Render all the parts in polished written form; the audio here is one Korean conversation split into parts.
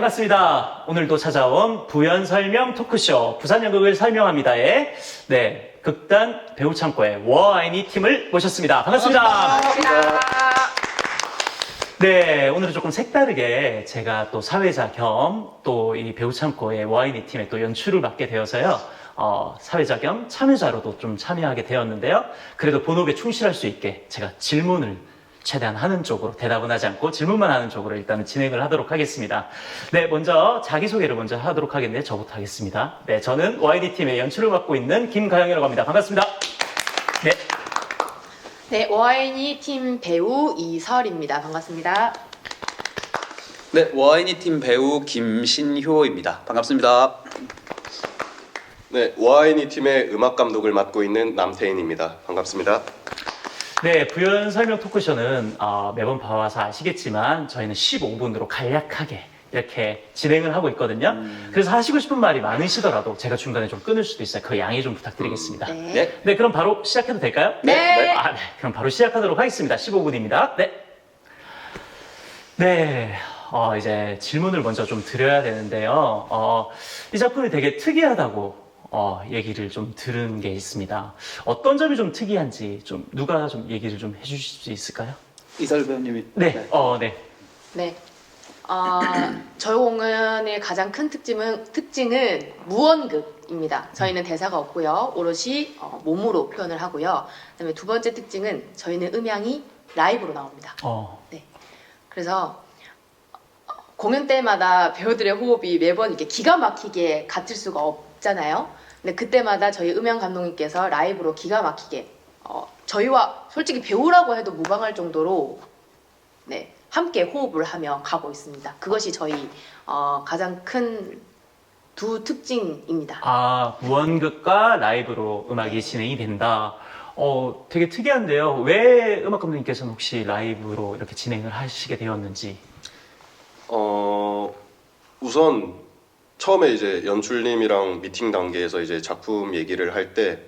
반갑습니다. 오늘도 찾아온 부연 설명 토크쇼 부산연극을 설명합니다의 극단 배우창고의 워아이니 팀을 모셨습니다. 반갑습니다. 네, 오늘은 조금 색다르게 제가 또 사회자 겸 또 이 배우창고의 워아이니 팀의 또 연출을 맡게 되어서요. 사회자 겸 참여자로도 좀 참여하게 되었는데요. 그래도 본업에 충실할 수 있게 제가 질문을 최대한 하는 쪽으로, 대답은 하지 않고 질문만 하는 쪽으로 일단은 진행을 하도록 하겠습니다. 네, 먼저 자기소개를 먼저 하도록 하겠는데 저부터 하겠습니다. 네, 저는 YD 팀의 연출을 맡고 있는 김가영이라고 합니다. 반갑습니다. 네. 네, 워아이니 팀 배우 이설입니다. 반갑습니다. 네, 워아이니 팀 배우 김신효입니다. 반갑습니다. 네, 워아이니 팀의 음악 감독을 맡고 있는 남태인입니다. 반갑습니다. 네, 부연 설명 토크쇼는 매번 봐와서 아시겠지만 저희는 15분으로 간략하게 이렇게 진행을 하고 있거든요. 그래서 하시고 싶은 말이 많으시더라도 제가 중간에 좀 끊을 수도 있어요. 그 양해 좀 부탁드리겠습니다. 네. 네, 그럼 바로 시작해도 될까요? 네. 그럼 바로 시작하도록 하겠습니다. 15분입니다. 네, 이제 질문을 먼저 좀 드려야 되는데요. 이 작품이 되게 특이하다고 얘기를 좀 들은 게 있습니다. 어떤 점이 좀 특이한지 좀 누가 좀 얘기를 좀 해주실 수 있을까요? 이설 배우님이. 네. 네. 저희 공연의 가장 큰 특징은 무언극입니다. 저희는 대사가 없고요. 오롯이 몸으로 표현을 하고요. 그다음에 두 번째 특징은 저희는 음향이 라이브로 나옵니다. 네. 그래서 공연 때마다 배우들의 호흡이 매번 이렇게 기가 막히게 같을 수가 없잖아요. 근데 그때마다 저희 음향 감독님께서 라이브로 기가 막히게 저희와 솔직히 배우라고 해도 무방할 정도로 함께 호흡을 하며 가고 있습니다. 그것이 저희 가장 큰 두 특징입니다. 무언극과 라이브로 음악이 진행이 된다. 되게 특이한데요. 왜 음악 감독님께서는 혹시 라이브로 이렇게 진행을 하시게 되었는지? 우선 처음에 이제 연출님이랑 미팅 단계에서 이제 작품 얘기를 할 때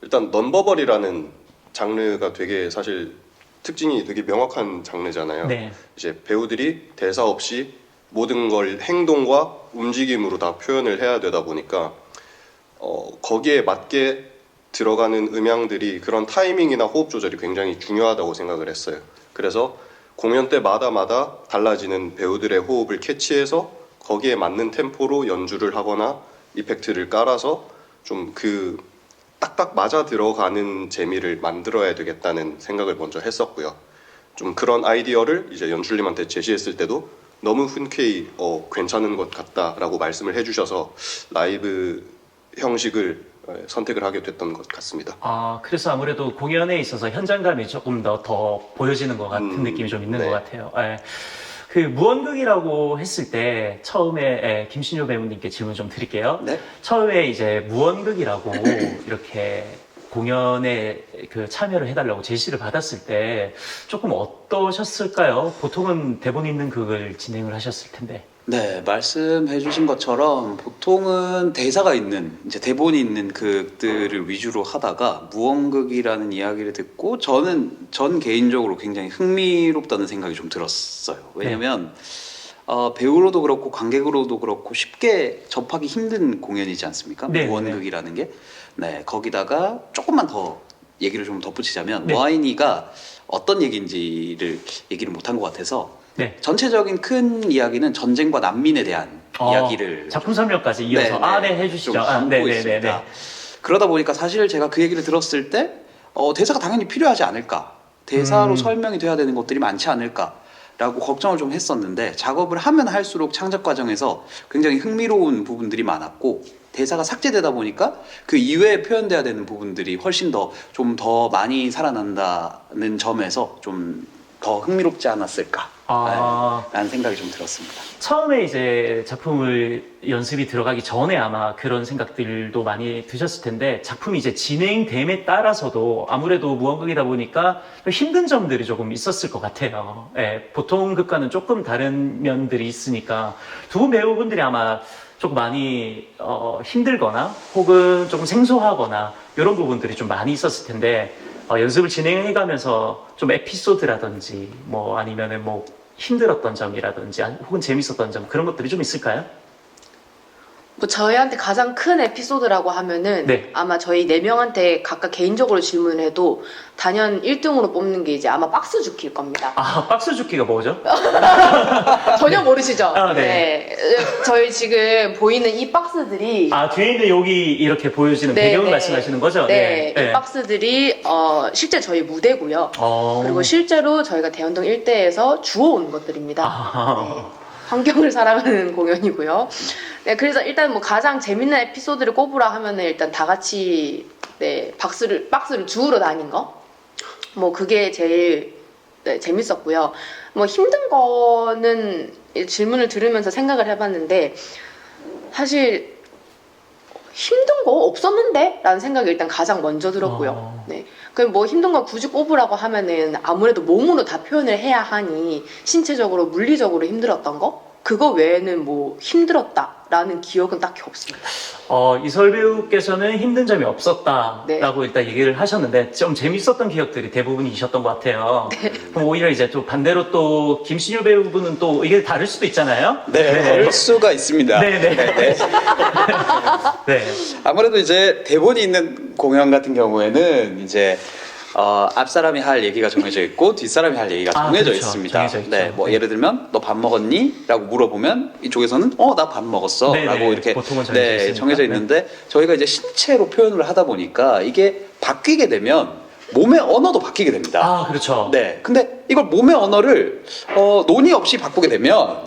일단 넌버벌이라는 장르가 되게 사실 특징이 되게 명확한 장르잖아요. 네. 이제 배우들이 대사 없이 모든 걸 행동과 움직임으로 다 표현을 해야 되다 보니까 거기에 맞게 들어가는 음향들이 그런 타이밍이나 호흡 조절이 굉장히 중요하다고 생각을 했어요. 그래서 공연 때마다 달라지는 배우들의 호흡을 캐치해서 거기에 맞는 템포로 연주를 하거나 이펙트를 깔아서 좀 그 딱딱 맞아 들어가는 재미를 만들어야 되겠다는 생각을 먼저 했었고요. 좀 그런 아이디어를 이제 연출님한테 제시했을 때도 너무 흔쾌히 괜찮은 것 같다라고 말씀을 해주셔서 라이브 형식을 선택을 하게 됐던 것 같습니다. 그래서 아무래도 공연에 있어서 현장감이 조금 더 보여지는 것 같은 느낌이 좀 있는 네. 것 같아요. 그 무언극이라고 했을 때 처음에 김신효 배우님께 질문 좀 드릴게요. 네. 처음에 이제 무언극이라고 이렇게 공연에 그 참여를 해달라고 제시를 받았을 때 조금 어떠셨을까요? 보통은 대본 있는 극을 진행을 하셨을 텐데. 네, 말씀해 주신 것처럼 보통은 대사가 있는, 이제 대본이 있는 극들을 위주로 하다가 무언극이라는 이야기를 듣고 전 개인적으로 굉장히 흥미롭다는 생각이 좀 들었어요. 왜냐면 배우로도 그렇고 관객으로도 그렇고 쉽게 접하기 힘든 공연이지 않습니까? 네, 무언극이라는 게. 네, 거기다가 조금만 더 얘기를 좀 덧붙이자면 네. 워아이니가 어떤 얘기인지를 얘기를 못한 것 같아서 네. 전체적인 큰 이야기는 전쟁과 난민에 대한 이야기를 작품 설명까지 이어서 해주시죠. 좀 담고 있습니다. 그러다 보니까 사실 제가 그 얘기를 들었을 때 대사가 당연히 필요하지 않을까, 대사로 설명이 돼야 되는 것들이 많지 않을까라고 걱정을 좀 했었는데, 작업을 하면 할수록 창작 과정에서 굉장히 흥미로운 부분들이 많았고, 대사가 삭제되다 보니까 그 이외에 표현돼야 되는 부분들이 훨씬 좀 더 많이 살아난다는 점에서 좀 더 흥미롭지 않았을까 라는 생각이 좀 들었습니다. 처음에 이제 작품을 연습이 들어가기 전에 아마 그런 생각들도 많이 드셨을 텐데, 작품이 이제 진행됨에 따라서도 아무래도 무언극이다 보니까 좀 힘든 점들이 조금 있었을 것 같아요. 보통 극과는 조금 다른 면들이 있으니까 두 분 배우분들이 아마 조금 많이 힘들거나 혹은 조금 생소하거나 이런 부분들이 좀 많이 있었을 텐데, 연습을 진행해가면서 좀 에피소드라든지 뭐 아니면은 뭐 힘들었던 점이라든지 혹은 재밌었던 점 그런 것들이 좀 있을까요? 뭐 저희한테 가장 큰 에피소드라고 하면은 네. 아마 저희 4명한테 각각 개인적으로 질문을 해도 단연 1등으로 뽑는 게 이제 아마 박스 주기일 겁니다. 아, 박스 줍기가 뭐죠? 전혀 모르시죠? 아, 네. 저희 지금 보이는 이 박스들이 아, 뒤에 있는 여기 이렇게 보여지는 네, 배경을 네. 말씀하시는 거죠? 네, 이 박스들이 실제 저희 무대고요. 그리고 실제로 저희가 대현동 일대에서 주워온 것들입니다. 아, 환경을 사랑하는 공연이고요. 네, 그래서 일단 뭐 가장 재밌는 에피소드를 꼽으라 하면은 일단 다 같이 네, 박스를 주우러 다닌 거. 뭐 그게 제일 네, 재밌었고요. 뭐 힘든 거는 이 질문을 들으면서 생각을 해봤는데 사실 힘든 거 없었는데? 라는 생각이 일단 가장 먼저 들었고요. 네. 그럼 뭐 힘든 거 굳이 꼽으라고 하면은 아무래도 몸으로 다 표현을 해야 하니 신체적으로, 물리적으로 힘들었던 거? 그거 외에는 뭐 힘들었다라는 기억은 딱히 없습니다. 이설 배우께서는 힘든 점이 없었다라고 네. 일단 얘기를 하셨는데 좀 재밌었던 기억들이 대부분이셨던 것 같아요. 그럼 오히려 이제 또 반대로 또 김신유 배우분은 또 의견이 다를 수도 있잖아요. 네, 그럴 수가 있습니다. 네네. 네. 네. 아무래도 이제 대본이 있는 공연 같은 경우에는 이제 앞사람이 할 얘기가 정해져 있고 뒷사람이 할 얘기가 아, 정해져 그렇죠. 있습니다. 정해져 있죠. 네, 뭐 네. 예를 들면 너 밥 먹었니? 라고 물어보면 이쪽에서는 나 밥 먹었어 네네. 라고 이렇게 보통은 정해져 있으니까. 정해져 있는데 저희가 이제 신체로 표현을 하다 보니까 이게 바뀌게 되면 몸의 언어도 바뀌게 됩니다. 아, 그렇죠. 네, 근데 이걸 몸의 언어를 논의 없이 바꾸게 되면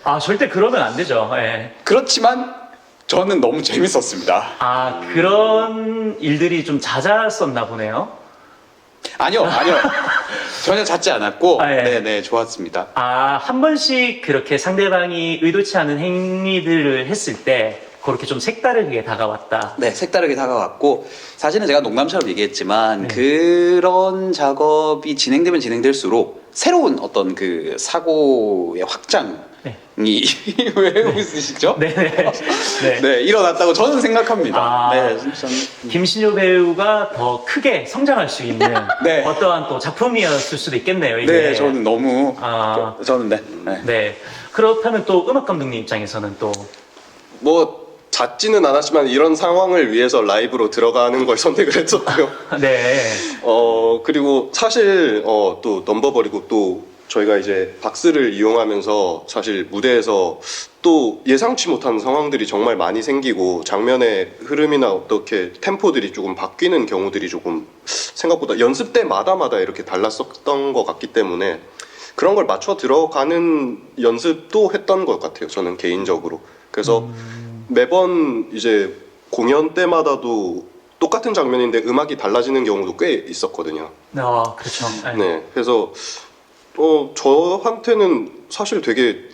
아, 절대 그러면 안 되죠. 예. 그렇지만 저는 너무 재밌었습니다. 아, 그런 일들이 좀 잦았었나 보네요. 아니요. 전혀 잦지 않았고, 아, 예. 네, 좋았습니다. 아, 한 번씩 그렇게 상대방이 의도치 않은 행위들을 했을 때 그렇게 좀 색다르게 다가왔다. 네, 색다르게 다가왔고, 사실은 제가 농담처럼 얘기했지만, 네. 그런 작업이 진행되면 진행될수록 새로운 어떤 그 사고의 확장이, 네. 왜 웃으시죠? 네네. 네. 네, 일어났다고 저는 생각합니다. 아. 네, 전, 김신유 배우가 더 크게 성장할 수 있는 네. 어떠한 또 작품이었을 수도 있겠네요. 이게. 네, 저는 너무, 아. 저는 네. 네. 그렇다면 또 음악 감독님 입장에서는 또 뭐 잦지는 않았지만 이런 상황을 위해서 라이브로 들어가는 걸 선택을 했었고요. 네. 그리고 사실 또 넘버버리고 또 저희가 이제 박스를 이용하면서 사실 무대에서 또 예상치 못한 상황들이 정말 많이 생기고 장면의 흐름이나 어떻게 템포들이 조금 바뀌는 경우들이 조금 생각보다 연습 때마다 이렇게 달랐었던 것 같기 때문에 그런 걸 맞춰 들어가는 연습도 했던 것 같아요. 저는 개인적으로. 그래서 매번 이제 공연 때마다도 똑같은 장면인데 음악이 달라지는 경우도 꽤 있었거든요. 그렇죠. 네. 네, 그래서 저한테는 사실 되게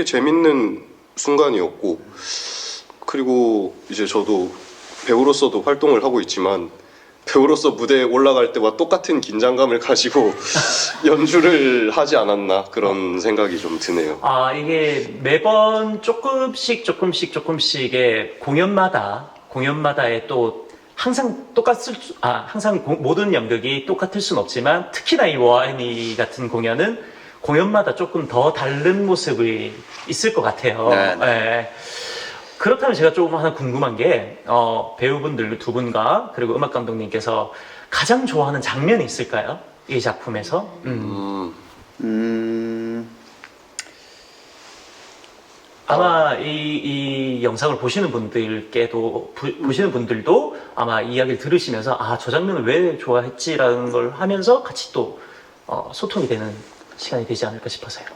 재밌는 순간이었고, 그리고 이제 저도 배우로서도 활동을 하고 있지만 배우로서 무대에 올라갈 때와 똑같은 긴장감을 가지고 연주를 하지 않았나 그런 생각이 좀 드네요. 아, 이게 매번 조금씩의 공연마다의 또 항상 모든 연극이 똑같을 순 없지만 특히나 이 워아니 같은 공연은 공연마다 조금 더 다른 모습이 있을 것 같아요. 네. 네. 그렇다면 제가 조금 하나 궁금한 게 배우분들 두 분과 그리고 음악 감독님께서 가장 좋아하는 장면이 있을까요? 이 작품에서? 아마 이 영상을 보시는 분들도 아마 이야기를 들으시면서 저 장면을 왜 좋아했지라는 걸 하면서 같이 또 소통이 되는 시간이 되지 않을까 싶어서요.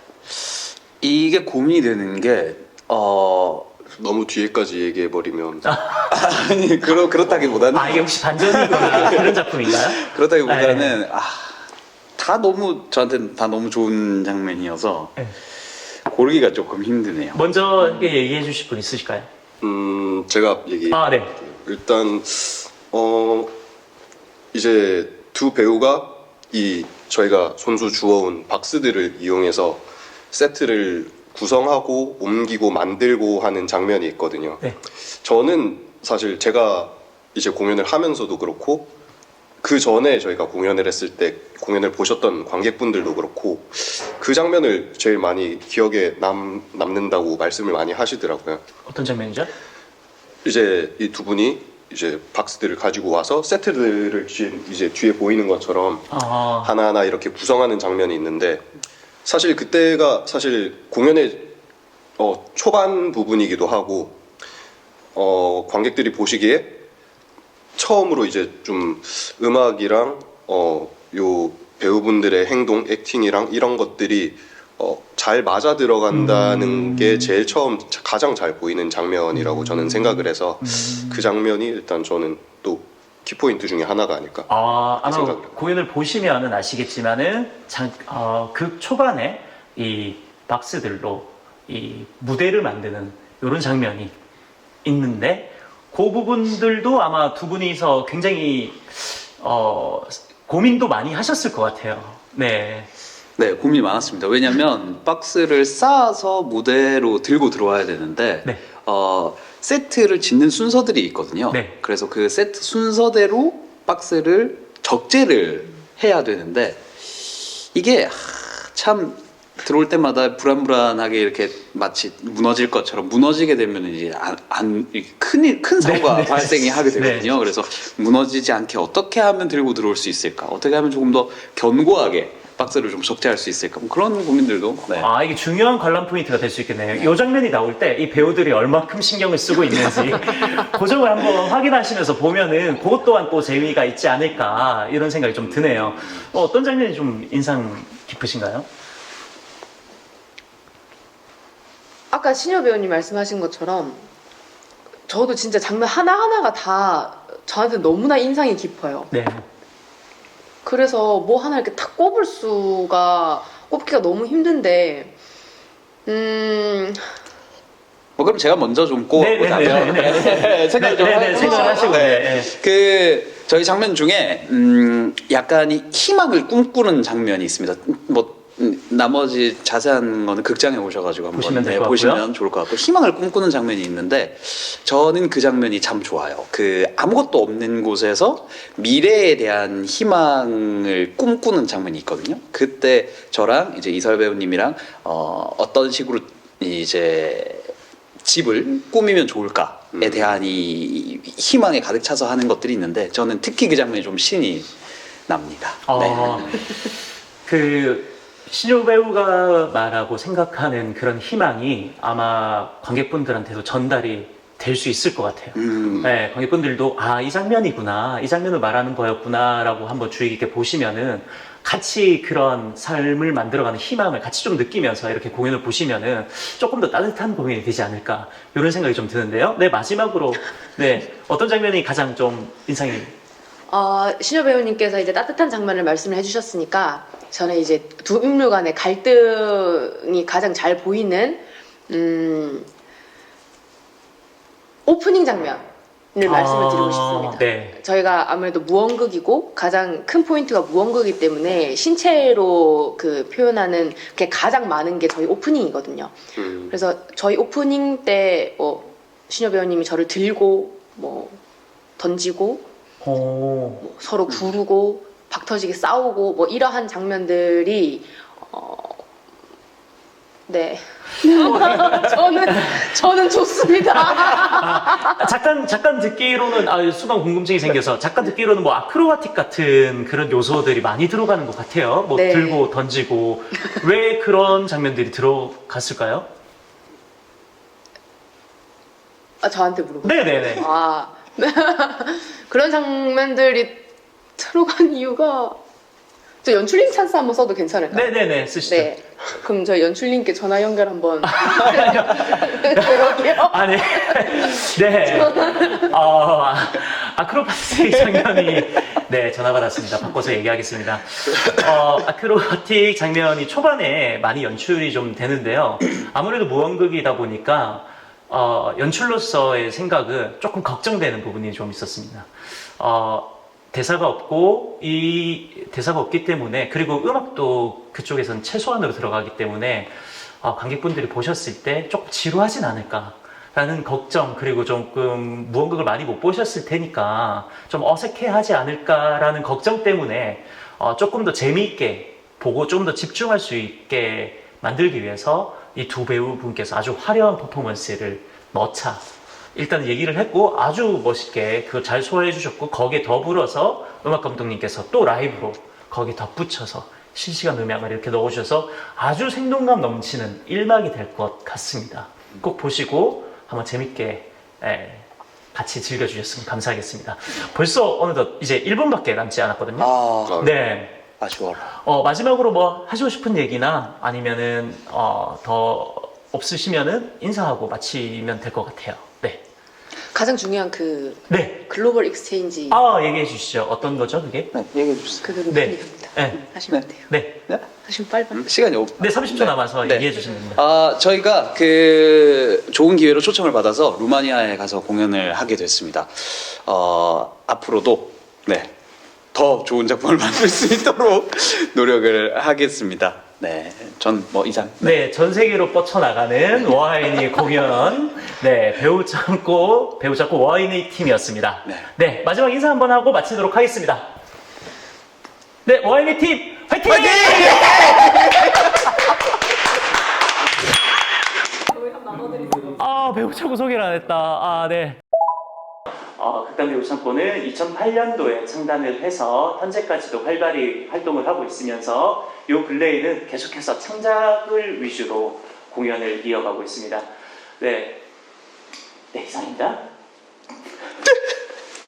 이게 고민이 되는 게, 너무 뒤에까지 얘기해버리면 아니, 그렇다기보다는. 이게 혹시 반전이거나 그런 작품인가요? 그렇다기보다는 저한테는 다 너무 좋은 장면이어서 네. 고르기가 조금 힘드네요. 먼저 얘기해 주실 분 있으실까요? 제가 얘기. 네. 일단 이제 두 배우가 저희가 손수 주워온 박스들을 이용해서 세트를 구성하고 옮기고 만들고 하는 장면이 있거든요. 네. 저는 사실 제가 이제 공연을 하면서도 그렇고 그 전에 저희가 공연을 했을 때 공연을 보셨던 관객분들도 그렇고 그 장면을 제일 많이 기억에 남는다고 말씀을 많이 하시더라고요. 어떤 장면이죠? 이제 이 두 분이 이제 박스들을 가지고 와서 세트들을 이제 뒤에 보이는 것처럼 하나하나 이렇게 구성하는 장면이 있는데 사실 그때가 사실 공연의 초반 부분이기도 하고 관객들이 보시기에 처음으로 이제 좀 음악이랑 요 배우분들의 행동, 액팅이랑 이런 것들이 잘 맞아 들어간다는 게 제일 처음 가장 잘 보이는 장면이라고 저는 생각을 해서 그 장면이 일단 저는 또 키포인트 중에 하나가 아닐까. 아마 생각을 해요. 공연을 보시면은 아시겠지만은 극 초반에 이 박스들로 이 무대를 만드는 이런 장면이 있는데 그 부분들도 아마 두 분이서 굉장히 고민도 많이 하셨을 것 같아요. 네. 네, 고민이 많았습니다. 왜냐면 박스를 쌓아서 무대로 들고 들어와야 되는데 네. 세트를 짓는 순서들이 있거든요. 네. 그래서 그 세트 순서대로 박스를 적재를 해야 되는데 이게 참 들어올 때마다 불안불안하게 이렇게 마치 무너질 것처럼 무너지게 되면 이제 큰 사고가 발생이 하게 되거든요. 그래서 무너지지 않게 어떻게 하면 들고 들어올 수 있을까? 어떻게 하면 조금 더 견고하게 박스를 좀 적재할 수 있을까? 뭐 그런 고민들도. 네. 이게 중요한 관람 포인트가 될 수 있겠네요. 이 장면이 나올 때 이 배우들이 얼마큼 신경을 쓰고 있는지 그 점을 한번 확인하시면서 보면은 그것 또한 또 재미가 있지 않을까 이런 생각이 좀 드네요. 어떤 장면이 좀 인상 깊으신가요? 아까 신여 배우님 말씀하신 것처럼 저도 진짜 장면 하나하나가 다 저한테 너무나 인상이 깊어요. 네. 그래서 뭐 하나 이렇게 탁 꼽기가 너무 힘든데 그럼 제가 먼저 좀 꼽아보자면 생각을 좀 생각을 하시고. 네. 그 저희 장면 중에 약간 이 희망을 꿈꾸는 장면이 있습니다. 나머지 자세한 거는 극장에 오셔가지고 한번 보시면 될 것 보시면 좋을 것 같고 희망을 꿈꾸는 장면이 있는데 저는 그 장면이 참 좋아요. 그 아무것도 없는 곳에서 미래에 대한 희망을 꿈꾸는 장면이 있거든요. 그때 저랑 이제 이설 배우님이랑 어떤 식으로 이제 집을 꾸미면 좋을까에 대한 이 희망에 가득 차서 하는 것들이 있는데 저는 특히 그 장면이 좀 신이 납니다. 그 신유 배우가 말하고 생각하는 그런 희망이 아마 관객분들한테도 전달이 될 수 있을 것 같아요. 네, 관객분들도 이 장면이구나, 이 장면을 말하는 거였구나라고 한번 주의 깊게 보시면은 같이 그런 삶을 만들어가는 희망을 같이 좀 느끼면서 이렇게 공연을 보시면은 조금 더 따뜻한 공연이 되지 않을까 이런 생각이 좀 드는데요. 네, 마지막으로 어떤 장면이 가장 좀 인상이 신여 배우님께서 이제 따뜻한 장면을 말씀을 해주셨으니까 저는 이제 두 인물 간의 갈등이 가장 잘 보이는 오프닝 장면을 말씀을 드리고 싶습니다. 네. 저희가 아무래도 무언극이고 가장 큰 포인트가 무언극이기 때문에 신체로 그 표현하는 게 가장 많은 게 저희 오프닝이거든요. 그래서 저희 오프닝 때 신여 배우님이 저를 들고 던지고 서로 구르고 박 터지게 싸우고 이러한 장면들이 네 저는 좋습니다. 잠깐 듣기로는 순간 궁금증이 생겨서 잠깐 듣기로는 아크로바틱 같은 그런 요소들이 많이 들어가는 것 같아요. 네. 들고 던지고 왜 그런 장면들이 들어갔을까요? 저한테 물어보세요. 네네네. 그런 장면들이 들어간 이유가 저 연출님 찬스 한번 써도 괜찮을까요? 네네네 쓰시죠. 네. 그럼 저 연출님께 전화 연결 한번 해볼게요. 네. 아크로바틱 장면이 전화 받았습니다. 바꿔서 얘기하겠습니다. 아크로바틱 장면이 초반에 많이 연출이 좀 되는데요. 아무래도 무언극이다 보니까 연출로서의 생각은 조금 걱정되는 부분이 좀 있었습니다. 대사가 없고 대사가 없기 때문에 그리고 음악도 그쪽에서는 최소한으로 들어가기 때문에 관객분들이 보셨을 때 조금 지루하진 않을까라는 라는 걱정, 그리고 조금 무언극을 많이 못 보셨을 테니까 좀 어색해하지 않을까라는 걱정 때문에 조금 더 재미있게 보고 좀 더 집중할 수 있게 만들기 위해서 이 두 배우분께서 아주 화려한 퍼포먼스를 넣자 일단 얘기를 했고, 아주 멋있게 그걸 잘 소화해 주셨고, 거기에 더불어서 음악 감독님께서 또 라이브로 거기에 덧붙여서 실시간 음향을 이렇게 넣으셔서 아주 생동감 넘치는 1막이 될 것 같습니다. 꼭 보시고 한번 재밌게 같이 즐겨주셨으면 감사하겠습니다. 벌써 어느덧 이제 1분밖에 남지 않았거든요. 네. 아쉬워라. 마지막으로 뭐 하시고 싶은 얘기나 아니면은 더 없으시면은 인사하고 마치면 될 것 같아요. 네. 가장 중요한 그 네. 글로벌 익스체인지 얘기해 주시죠. 어떤 거죠, 그게? 네, 얘기해 주세요. 그거를 네. 합니다. 네. 하시면 돼요. 네. 하시면 빨리. 시간이 없. 네, 30초 남아서 네. 얘기해 주시면 됩니다. 저희가 그 좋은 기회로 초청을 받아서 루마니아에 가서 공연을 하게 됐습니다. 앞으로도 네, 더 좋은 작품을 만들 수 있도록 노력을 하겠습니다. 네, 전 뭐 이상. 네, 전 세계로 뻗쳐나가는 워하이니 공연. 네, 배우 찾고 워하이니 팀이었습니다. 네. 네, 마지막 인사 한번 하고 마치도록 하겠습니다. 네, 워하이니 팀 화이팅! 배우 찾고 소개를 안 했다. 네. 극단 배우 창고는 2008년도에 창단을 해서 현재까지도 활발히 활동을 하고 있으면서 요 근래에는 계속해서 창작을 위주로 공연을 이어가고 있습니다. 네, 이상입니다.